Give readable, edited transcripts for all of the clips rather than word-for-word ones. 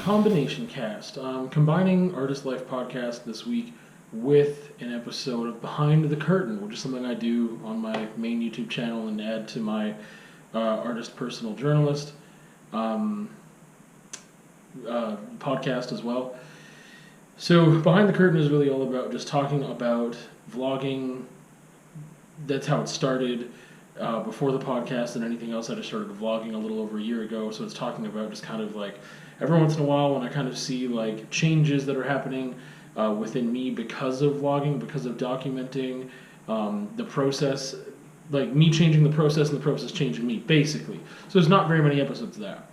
combination cast. Combining Artist Life podcast this week with an episode of Behind the Curtain, which is something I do on my main YouTube channel and add to my Artist Personal Journalist podcast as well. So Behind the Curtain is really all about just talking about vlogging. That's how it started. Before the podcast and anything else, I just started vlogging a little over a year ago. So it's talking about just kind of like every once in a while when I kind of see like changes that are happening within me because of vlogging, because of documenting the process, like me changing the process and the process changing me, basically. So there's not very many episodes of that.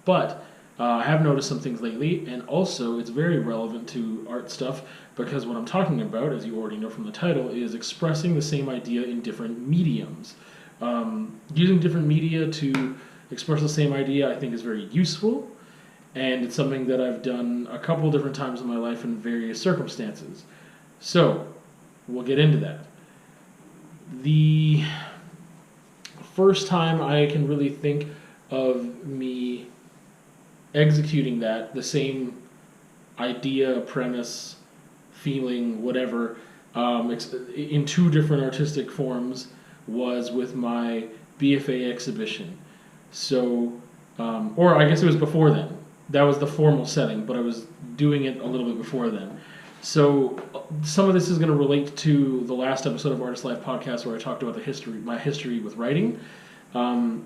But I have noticed some things lately, and also it's very relevant to art stuff because what I'm talking about, as you already know from the title, is expressing the same idea in different mediums. Using different media to express the same idea I think is very useful, and it's something that I've done a couple different times in my life in various circumstances. So, we'll get into that. The first time I can really think of me executing that, the same idea, premise, feeling, whatever, in two different artistic forms was with my BFA exhibition. So, or I guess it was before then. That was the formal setting, but I was doing it a little bit before then. So some of this is going to relate to the last episode of Artist Life podcast where I talked about my history with writing. So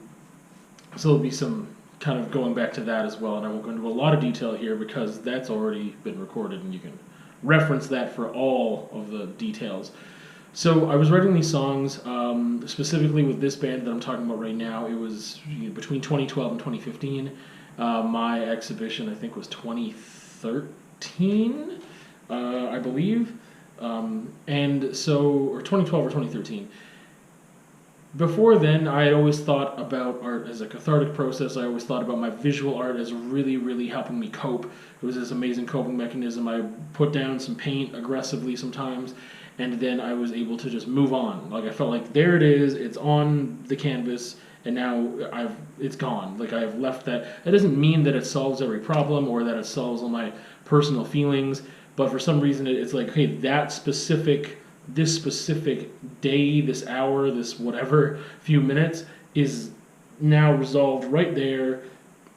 there'll be some kind of going back to that as well, and I won't go into a lot of detail here because that's already been recorded and you can reference that for all of the details. So I was writing these songs, specifically with this band that I'm talking about right now. It was between 2012 and 2015. My exhibition, I think, was 2013, I believe. And so, or 2012 or 2013. Before then, I had always thought about art as a cathartic process. I always thought about my visual art as really, really helping me cope. It was this amazing coping mechanism. I put down some paint aggressively sometimes, and then I was able to just move on. Like I felt like there it is, it's on the canvas, and now it's gone. Like I've left that. That doesn't mean that it solves every problem or that it solves all my personal feelings, but for some reason it's like, hey, this specific day, this hour, this whatever few minutes is now resolved right there.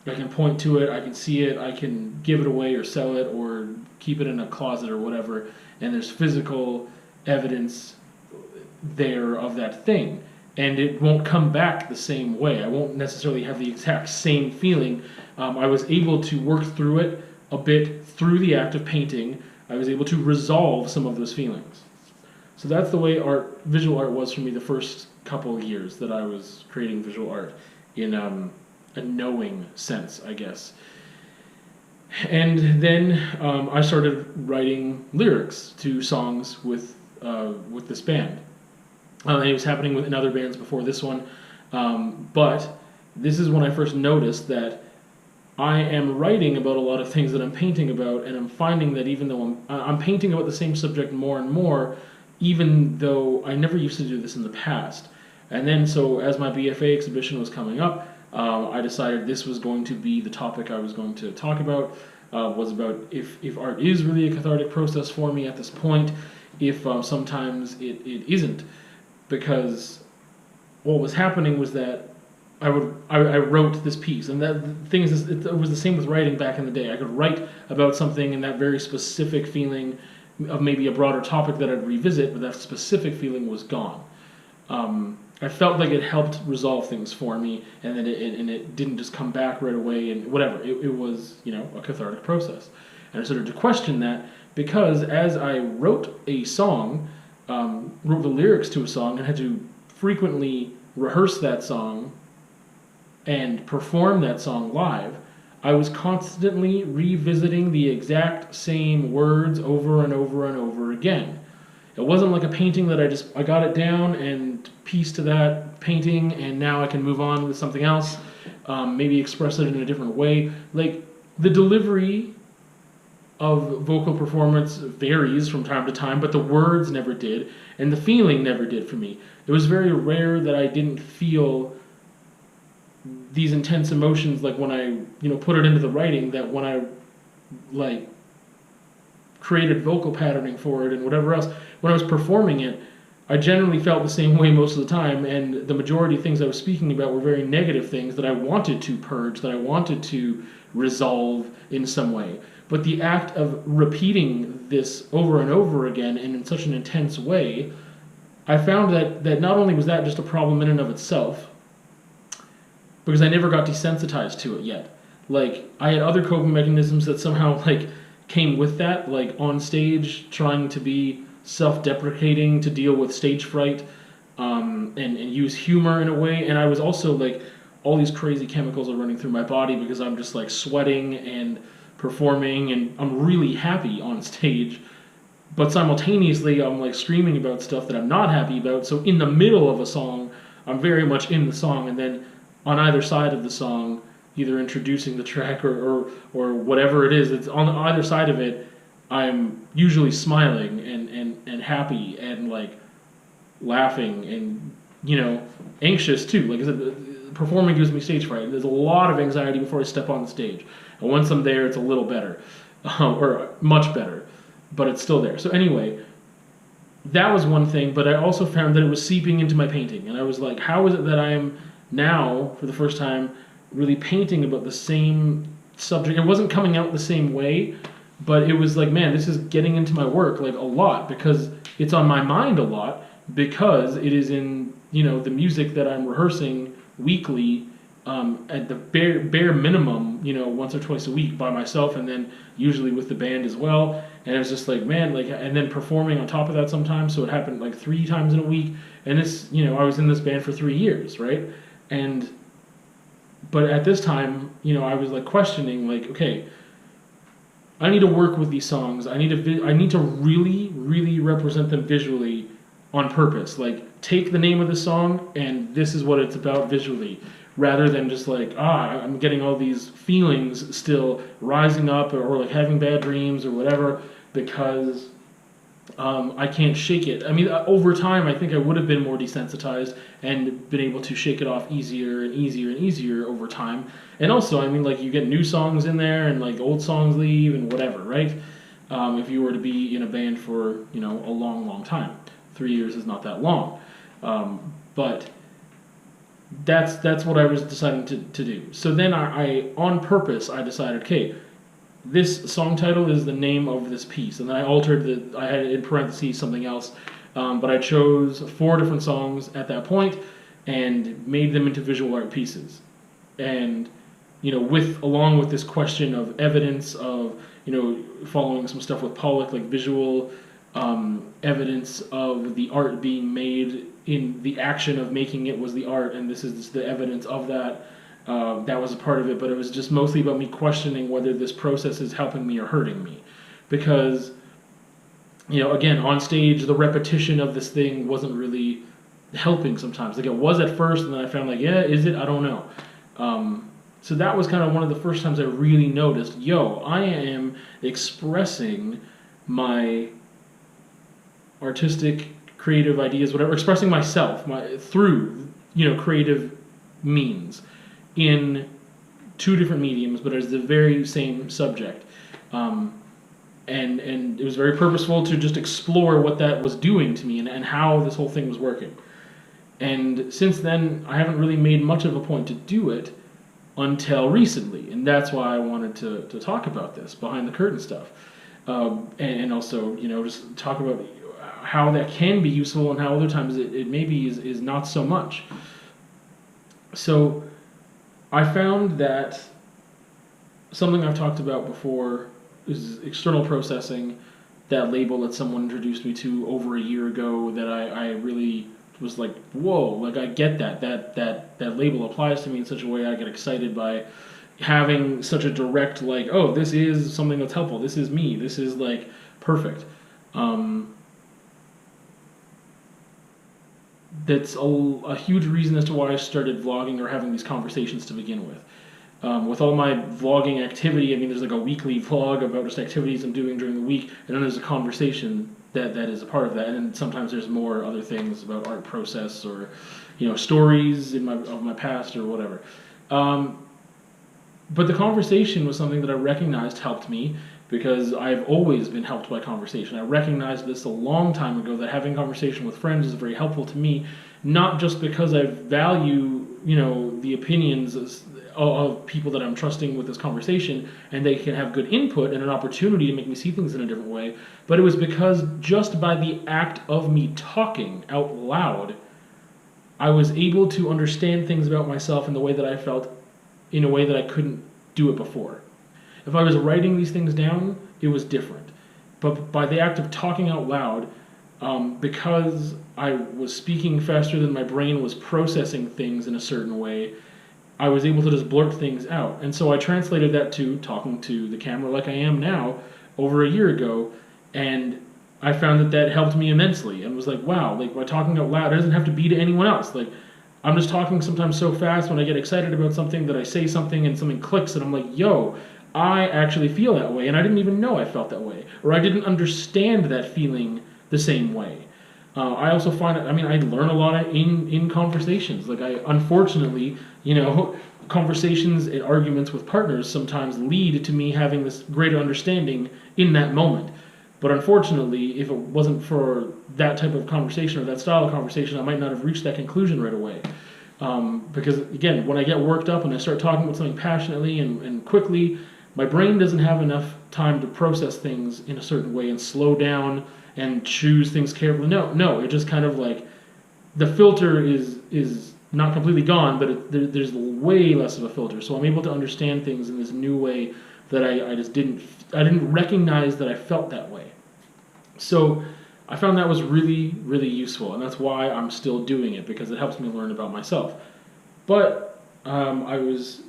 I can point to it, I can see it, I can give it away or sell it or keep it in a closet or whatever, and there's physical evidence there of that thing, and it won't come back the same way. I won't necessarily have the exact same feeling. I was able to work through it a bit through the act of painting. I was able to resolve some of those feelings. So that's the way visual art was for me the first couple of years that I was creating visual art in a knowing sense, I guess. And then I started writing lyrics to songs with this band. It was happening in other bands before this one, but this is when I first noticed that I am writing about a lot of things that I'm painting about, and I'm finding that even though I'm painting about the same subject more and more, even though I never used to do this in the past. And then so as my BFA exhibition was coming up, I decided this was going to be the topic I was going to talk about, was about if art is really a cathartic process for me at this point, if sometimes it isn't. Because what was happening was that I wrote this piece, and that the thing is, it was the same with writing back in the day. I could write about something and that very specific feeling of maybe a broader topic that I'd revisit, but that specific feeling was gone. I felt like it helped resolve things for me, and then it didn't just come back right away, and whatever. It was, a cathartic process. And I started to question that because as I wrote a song, wrote the lyrics to a song, and had to frequently rehearse that song and perform that song live, I was constantly revisiting the exact same words over and over and over again. It wasn't like a painting that I got it down and pieced to that painting and now I can move on with something else, maybe express it in a different way. Like the delivery of vocal performance varies from time to time, but the words never did, and the feeling never did for me. It was very rare that I didn't feel these intense emotions, like when I, put it into the writing, that when I like created vocal patterning for it and whatever else. When I was performing it, I generally felt the same way most of the time, and the majority of things I was speaking about were very negative things that I wanted to purge, that I wanted to resolve in some way. But the act of repeating this over and over again and in such an intense way, I found that not only was that just a problem in and of itself, because I never got desensitized to it yet. Like, I had other coping mechanisms that somehow, like, came with that, like on stage, trying to be self-deprecating to deal with stage fright, and use humor in a way. And I was also like, all these crazy chemicals are running through my body because I'm just like sweating and performing, and I'm really happy on stage. But simultaneously, I'm like screaming about stuff that I'm not happy about. So in the middle of a song, I'm very much in the song, and then on either side of the song, either introducing the track or whatever it is that's on either side of it, I'm usually smiling and happy and like laughing and, you know, anxious too. Like I said, performing gives me stage fright. There's a lot of anxiety before I step on the stage. And once I'm there, it's a little better, or much better, but it's still there. So anyway, that was one thing, but I also found that it was seeping into my painting. And I was like, how is it that I am now, for the first time, really painting about the same subject? It wasn't coming out the same way, but it was like, man, this is getting into my work like a lot, because it's on my mind a lot, because it is in, you know, the music that I'm rehearsing weekly, at the bare minimum, you know, once or twice a week by myself, and then usually with the band as well. And it was just like, man, like, and then performing on top of that sometimes. So it happened like 3 times in a week. And this, you know, I was in this band for 3 years, right? But at this time, you know, I was like questioning, like, okay, I need to work with these songs. I need to really, really represent them visually on purpose. Like, take the name of the song and this is what it's about visually, rather than just like, I'm getting all these feelings still rising up, or like having bad dreams or whatever, because I can't shake it. I mean, over time, I think I would have been more desensitized and been able to shake it off easier and easier and easier over time. And also, I mean, like, you get new songs in there, and like old songs leave and whatever, right? If you were to be in a band for, you know, a long, long time. 3 years is not that long. But that's what I was deciding to do. So then I on purpose, I decided, okay, this song title is the name of this piece, and then I altered I had in parentheses something else, but I chose 4 different songs at that point and made them into visual art pieces. And, you know, along with this question of evidence of, you know, following some stuff with Pollock, like visual evidence of the art being made, in the action of making it was the art, and this is the evidence of that. That was a part of it, but it was just mostly about me questioning whether this process is helping me or hurting me. Because, you know, again, on stage, the repetition of this thing wasn't really helping sometimes. Like, it was at first, and then I found, like, yeah, is it? I don't know. So that was kind of one of the first times I really noticed, I am expressing my artistic, creative ideas, whatever, expressing myself through, you know, creative means, in 2 different mediums, but as the very same subject. And it was very purposeful to just explore what that was doing to me, and how this whole thing was working. And since then, I haven't really made much of a point to do it until recently, and that's why I wanted to talk about this behind the curtain stuff, and also, you know, just talk about how that can be useful and how other times it maybe is not so much. So I found that something I've talked about before is external processing, that label that someone introduced me to over a year ago, that I really was like, whoa, like, I get that label applies to me in such a way. I get excited by having such a direct, like, oh, this is something that's helpful, this is me, this is like perfect. That's a huge reason as to why I started vlogging or having these conversations to begin with. With all my vlogging activity, I mean, there's like a weekly vlog about just activities I'm doing during the week, and then there's a conversation that is a part of that, and then sometimes there's more other things about art process, or, you know, stories of my past or whatever. But the conversation was something that I recognized helped me because I've always been helped by conversation. I recognized this a long time ago that having conversation with friends is very helpful to me, not just because I value, the opinions of people that I'm trusting with this conversation and they can have good input and an opportunity to make me see things in a different way, but it was because just by the act of me talking out loud, I was able to understand things about myself in the way that I felt in a way that I couldn't do it before. If I was writing these things down, it was different. But by the act of talking out loud, because I was speaking faster than my brain was processing things in a certain way, I was able to just blurt things out. And so I translated that to talking to the camera like I am now over a year ago, and I found that helped me immensely and was like, wow, like by talking out loud, it doesn't have to be to anyone else. Like I'm just talking sometimes so fast when I get excited about something that I say something and something clicks and I'm like, yo, I actually feel that way and I didn't even know I felt that way. Or I didn't understand that feeling the same way. I also find, I learn a lot in conversations. Like unfortunately, conversations and arguments with partners sometimes lead to me having this greater understanding in that moment. But unfortunately, if it wasn't for that type of conversation or that style of conversation, I might not have reached that conclusion right away. Because again, when I get worked up and I start talking about something passionately and quickly, my brain doesn't have enough time to process things in a certain way and slow down and choose things carefully. No, it just kind of like the filter is not completely gone, but there's way less of a filter. So I'm able to understand things in this new way that I didn't recognize that I felt that way. So I found that was really, really useful, and that's why I'm still doing it, because it helps me learn about myself. But I was,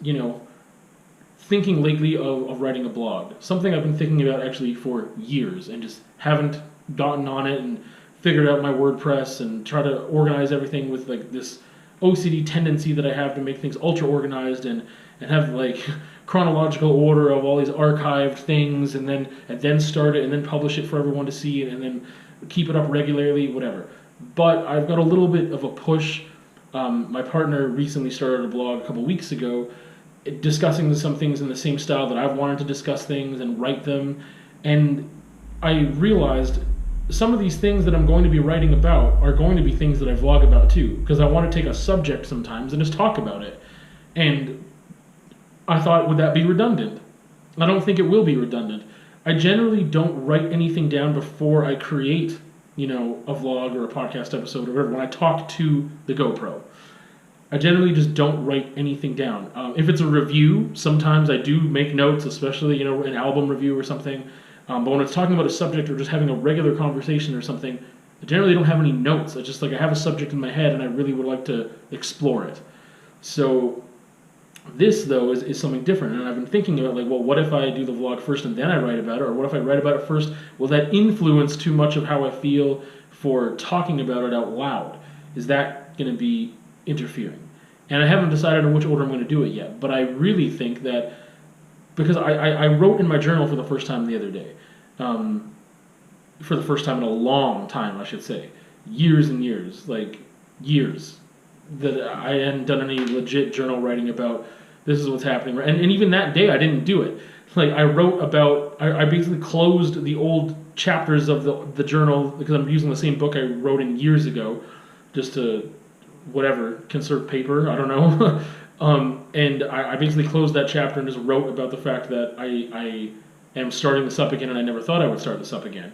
thinking lately of writing a blog, something I've been thinking about actually for years and just haven't gotten on it and figured out my WordPress and try to organize everything with like this OCD tendency that I have to make things ultra organized and have like chronological order of all these archived things and then start it and then publish it for everyone to see and then keep it up regularly, whatever. But I've got a little bit of a push. My partner recently started a blog a couple weeks ago discussing some things in the same style that I've wanted to discuss things and write them. And I realized some of these things that I'm going to be writing about are going to be things that I vlog about too, because I want to take a subject sometimes and just talk about it. And I thought, would that be redundant? I don't think it will be redundant. I generally don't write anything down before I create, a vlog or a podcast episode or whatever, when I talk to the GoPro. I generally just don't write anything down. If it's a review, sometimes I do make notes, especially, an album review or something. But when it's talking about a subject or just having a regular conversation or something, I generally don't have any notes. I just I have a subject in my head and I really would like to explore it. So this, though, is something different. And I've been thinking about, what if I do the vlog first and then I write about it? Or what if I write about it first? Will that influence too much of how I feel for talking about it out loud? Is that going to be interfering? And I haven't decided in which order I'm going to do it yet. But I really think that, because I wrote in my journal for the first time the other day. For the first time in a long time, I should say. Years and years. Years. That I hadn't done any legit journal writing about this is what's happening. And even that day, I didn't do it. I wrote about, I basically closed the old chapters of the journal, because I'm using the same book I wrote in years ago, just to, conserve paper, I don't know. And I basically closed that chapter and just wrote about the fact that I am starting this up again, and I never thought I would start this up again.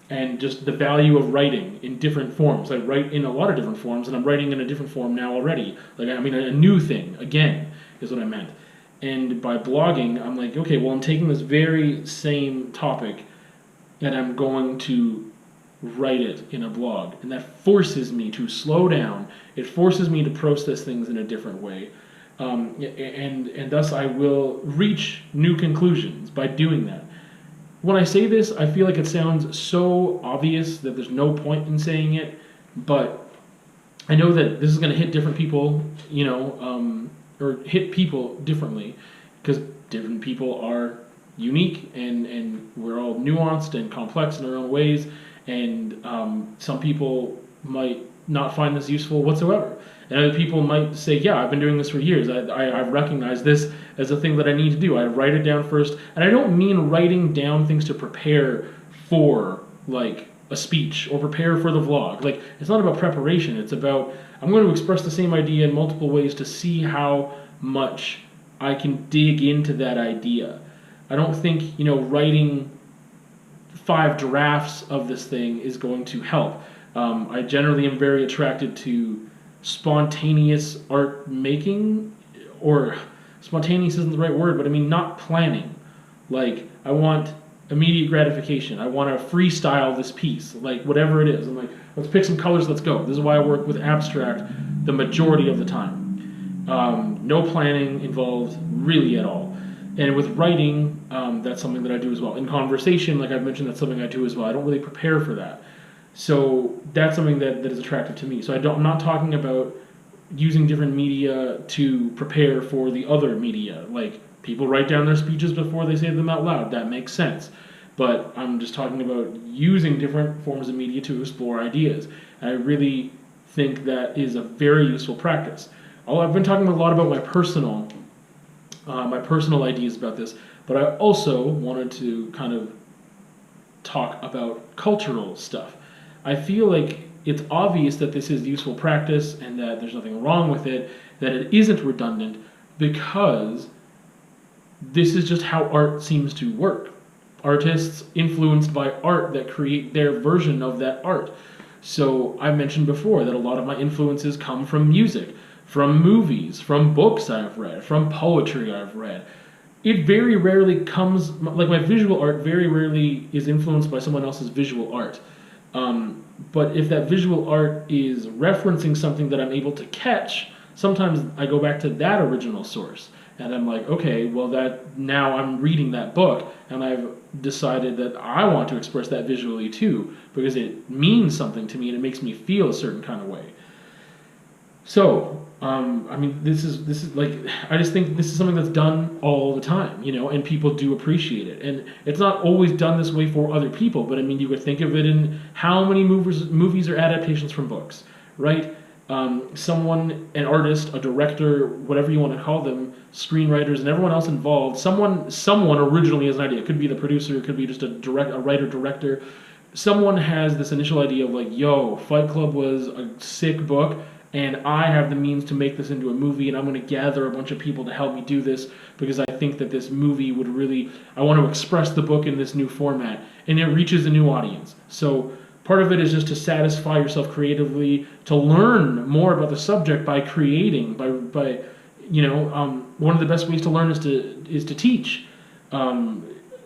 And just the value of writing in different forms. I write in a lot of different forms, and I'm writing in a different form now already. A new thing, again, is what I meant. And by blogging, I'm like, okay, well, I'm taking this very same topic, and I'm going to write it in a blog. And that forces me to slow down. It forces me to process things in a different way. And thus I will reach new conclusions by doing that. When I say this, I feel like it sounds so obvious that there's no point in saying it, but I know that this is going to hit different people, or hit people differently, because different people are unique and we're all nuanced and complex in our own ways, and some people might not find this useful whatsoever. And other people might say, yeah, I've been doing this for years. I've recognized this as a thing that I need to do. I write it down first. And I don't mean writing down things to prepare for, like, a speech or prepare for the vlog. Like, it's not about preparation. It's about, I'm going to express the same idea in multiple ways to see how much I can dig into that idea. I don't think, writing 5 drafts of this thing is going to help. I generally am very attracted to spontaneous art making, or spontaneous isn't the right word, but I mean not planning. Like, I want immediate gratification. I want to freestyle this piece, like whatever it is. I'm like, let's pick some colors, let's go. This is why I work with abstract the majority of the time. No planning involved really at all. And with writing, that's something that I do as well. In conversation, like I've mentioned, that's something I do as well. I don't really prepare for that. So that's something that is attractive to me. So I'm not talking about using different media to prepare for the other media. Like, people write down their speeches before they say them out loud. That makes sense. But I'm just talking about using different forms of media to explore ideas. And I really think that is a very useful practice. I've been talking a lot about my personal ideas about this, but I also wanted to kind of talk about cultural stuff. I feel like it's obvious that this is useful practice and that there's nothing wrong with it, that it isn't redundant, because this is just how art seems to work. Artists influenced by art that create their version of that art. So I mentioned before that a lot of my influences come from music, from movies, from books I've read, from poetry I've read. It very rarely comes, like my visual art very rarely is influenced by someone else's visual art. But if that visual art is referencing something that I'm able to catch, sometimes I go back to that original source. And I'm like, okay, well, now I'm reading that book, and I've decided that I want to express that visually too, because it means something to me and it makes me feel a certain kind of way. So, I mean, this is like, I just think this is something that's done all the time, and people do appreciate it. And it's not always done this way for other people, but I mean, you could think of it in how many movies are adaptations from books, right? Someone, an artist, a director, whatever you want to call them, screenwriters, and everyone else involved, someone originally has an idea. It could be the producer, it could be just a writer-director. Someone has this initial idea of like, yo, Fight Club was a sick book, and I have the means to make this into a movie, and I'm going to gather a bunch of people to help me do this because I think that this movie would really, I want to express the book in this new format, and it reaches a new audience. So part of it is just to satisfy yourself creatively, to learn more about the subject by creating, by one of the best ways to learn is to teach.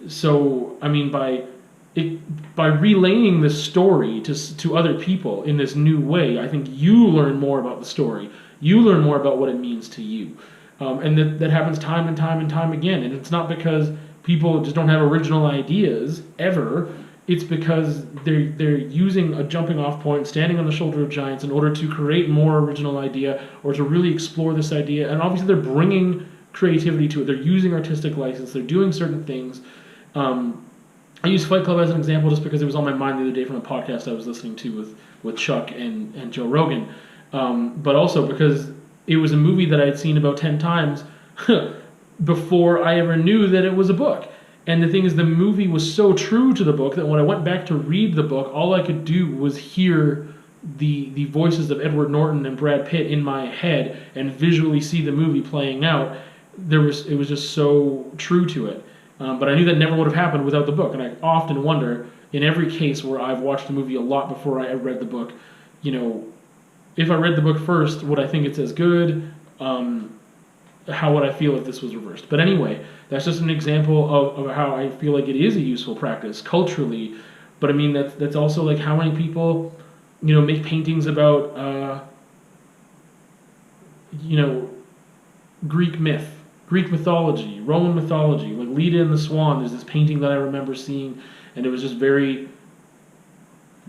So I mean, by relaying the story to other people in this new way, I think you learn more about the story. You learn more about what it means to you. And that happens time and time and time again. And it's not because people just don't have original ideas ever. It's because they're using a jumping off point, standing on the shoulder of giants in order to create more original idea or to really explore this idea. And obviously they're bringing creativity to it. They're using artistic license. They're doing certain things. I use Fight Club as an example just because it was on my mind the other day from a podcast I was listening to with Chuck and Joe Rogan. But also because it was a movie that I had seen about 10 times before I ever knew that it was a book. And the thing is, the movie was so true to the book that when I went back to read the book, all I could do was hear the voices of Edward Norton and Brad Pitt in my head and visually see the movie playing out. It was just so true to it. But I knew that never would have happened without the book. And I often wonder, in every case where I've watched the movie a lot before I read the book, if I read the book first, would I think it's as good? How would I feel if this was reversed? But anyway, that's just an example of how I feel like it is a useful practice culturally. But I mean, that's also like how many people, make paintings about, Greek mythology, Roman mythology, like Leda and the Swan. There's this painting that I remember seeing, and it was just very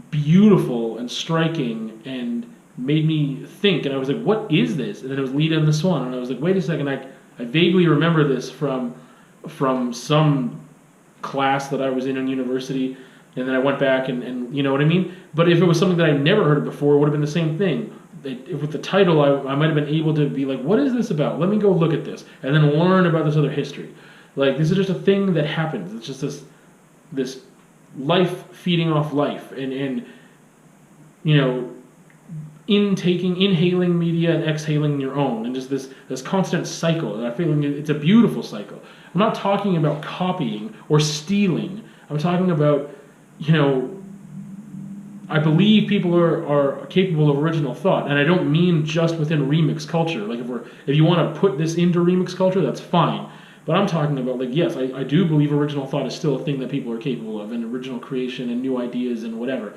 beautiful and striking and made me think. And I was like, what is this? And then it was Leda and the Swan, and I was like, wait a second, I vaguely remember this from some class that I was in university. and then I went back and you know what I mean? But if it was something that I never heard of before, it would have been the same thing. With the title, I might have been able to be like, what is this about? Let me go look at this, and then learn about this other history. Like, this is just a thing that happens. It's just this life feeding off life, and you know, inhaling media and exhaling your own, and just this constant cycle. And I feel it's a beautiful cycle. I'm not talking about copying or stealing. I'm talking about, you know, I believe people are capable of original thought, and I don't mean just within remix culture. Like, if you want to put this into remix culture, that's fine. But I'm talking about, like, yes, I do believe original thought is still a thing that people are capable of, and original creation and new ideas and whatever.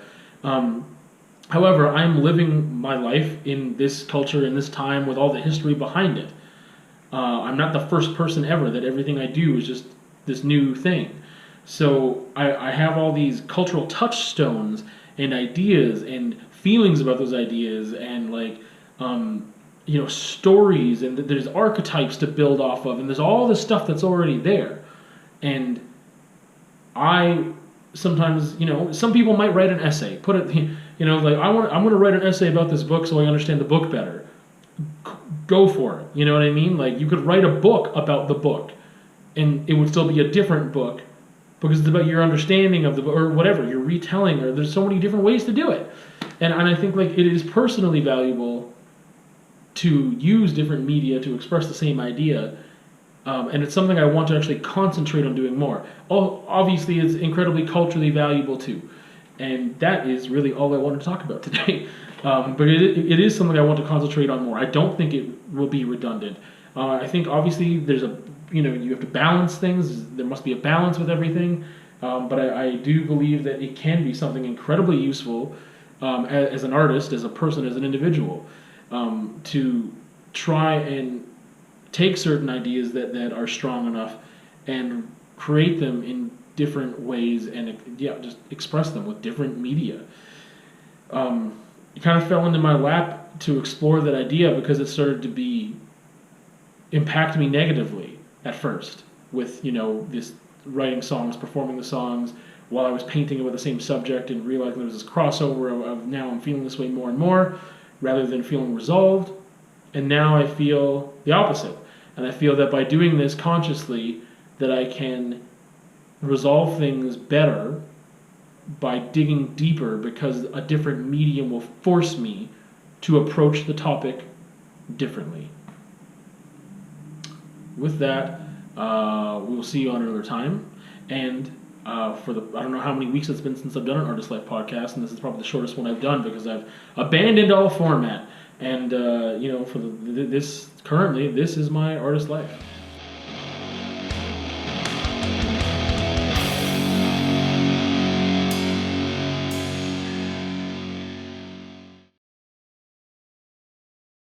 However, I'm living my life in this culture, in this time, with all the history behind it. I'm not the first person ever that everything I do is just this new thing. So I have all these cultural touchstones and ideas and feelings about those ideas, and like, you know, stories, and there's archetypes to build off of, and there's all this stuff that's already there. And I sometimes, you know, some people might write an essay, put it, you know, like, I'm going to write an essay about this book so I understand the book better. Go for it. You know what I mean? Like, you could write a book about the book, and it would still be a different book because it's about your understanding of the book, or whatever, your retelling, or there's so many different ways to do it. And I think, like, it is personally valuable to use different media to express the same idea. And it's something I want to actually concentrate on doing more. Obviously, it's incredibly culturally valuable too. And that is really all I wanted to talk about today. But it is something I want to concentrate on more. I don't think it will be redundant. I think obviously there's you have to balance things. There must be a balance with everything. But I do believe that it can be something incredibly useful as an artist, as a person, as an individual, to try and take certain ideas that are strong enough and create them in different ways, and just express them with different media. It kind of fell into my lap to explore that idea because it started to impact me negatively at first with, you know, this writing songs, performing the songs while I was painting about the same subject, and realizing there was this crossover of now I'm feeling this way more and more rather than feeling resolved. And now I feel the opposite. And I feel that by doing this consciously, that I can resolve things better by digging deeper, because a different medium will force me to approach the topic differently. With that, we will see you on another time. And I don't know how many weeks it's been since I've done an Artist Life podcast, and this is probably the shortest one I've done because I've abandoned all format. And, you know, for this is my Artist Life.